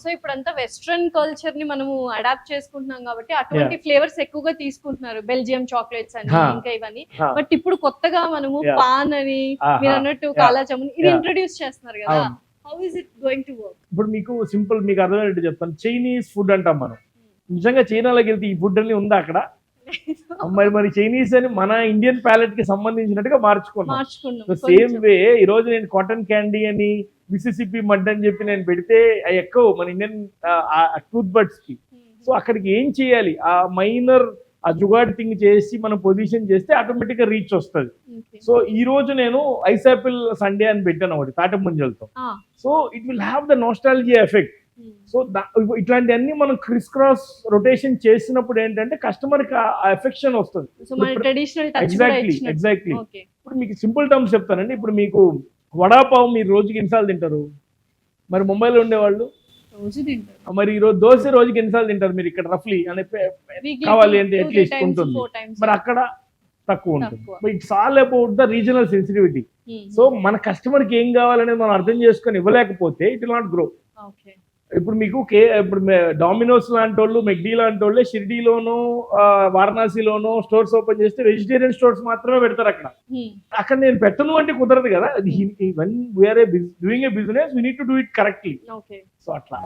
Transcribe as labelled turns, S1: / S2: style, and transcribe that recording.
S1: So ఇప్పుడంతా western culture ని మనము అడాప్ట్ చేసుకుంటున్నాం కాబట్టి అటువంటి ఫ్లేవర్స్ ఎక్కువగా తీసుకుంటున్నారు, బెల్జియం చాక్లెట్స్ అని ఇంకా ఇవన్నీ. బట్ ఇప్పుడు కొత్తగా మనము పాన్ అని మీరు అన్నట్టు కాలా జామున్ ఇది ఇంట్రడ్యూస్ చేస్తున్నారు కదా, how is it going to work?
S2: ఇప్పుడు మీకు సింపుల్ మీకు అర్థమయ్యేట్టు చెప్తాను. చైనీస్ ఫుడ్ అంటాం మనం. నిజంగా చైనాలోకి వెళ్తే ఈ ఫుడ్ అని ఉందా అక్కడ? మరి చైనీస్ అని మన ఇండియన్ ప్యాలెట్ కి సంబంధించినట్టుగా మార్చుకున్నాం. సేమ్ వే ఈ రోజు నేను కాటన్ క్యాండీ అని మిసిసిపి మడ్ అని చెప్పి నేను పెడితే అవి ఎక్కువ మన ఇండియన్ టూత్ బడ్స్ కి. సో అక్కడికి ఏం చేయాలి, ఆ మైనర్ ఆ జుగాడ్ థింగ్ చేసి మనం పొజిషన్ చేస్తే ఆటోమేటిక్ గా రీచ్ వస్తుంది. సో ఈ రోజు నేను ఐస్ యాపిల్ సండే అని పెట్టాను ఒకటి తాటి ముంజలతో. So it will have the nostalgia effect. So ఇట్లాంటివన్నీ మనం క్రిస్ క్రాస్ రొటేషన్ చేసినప్పుడు ఏంటంటే కస్టమర్ కి ఆ ఎఫెక్షన్ వస్తుంది. ఎగ్జాక్ట్లీ. ఇప్పుడు మీకు సింపుల్ టర్మ్స్ చెప్తానండి. ఇప్పుడు మీకు వడాపావ్ మీరు రోజుకి ఎన్నిసార్లు తింటారు? మరి ముంబైలో ఉండేవాళ్ళు మరి ఈ రోజు దోశ రోజుకి ఎన్నిసార్లు తింటారు మీరు? ఇక్కడ రఫ్లీ అనే కావాలి అంటే అట్లీస్ట్ ఉంటుంది, మరి అక్కడ తక్కువ ఉంటుంది. It's all about the regional sensitivity. So మన కస్టమర్ కి ఏం కావాలనేది మనం అర్థం చేసుకొని ఇవ్వలేకపోతే ఇట్ విల్ నాట్ గ్రో. ఇప్పుడు మీకు ఇప్పుడు డామినోస్ లాంటి వాళ్ళు, మెక్డీ లాంటి వాళ్ళే షిర్డీలోనూ వారణాసిలోనూ స్టోర్స్ ఓపెన్ చేస్తే వెజిటేరియన్ స్టోర్స్ మాత్రమే పెడతారు అక్కడ. అక్కడ నేను పెట్టను అంటే కుదరదు కదా. When we are doing a business we need to do it correctly. So అట్లా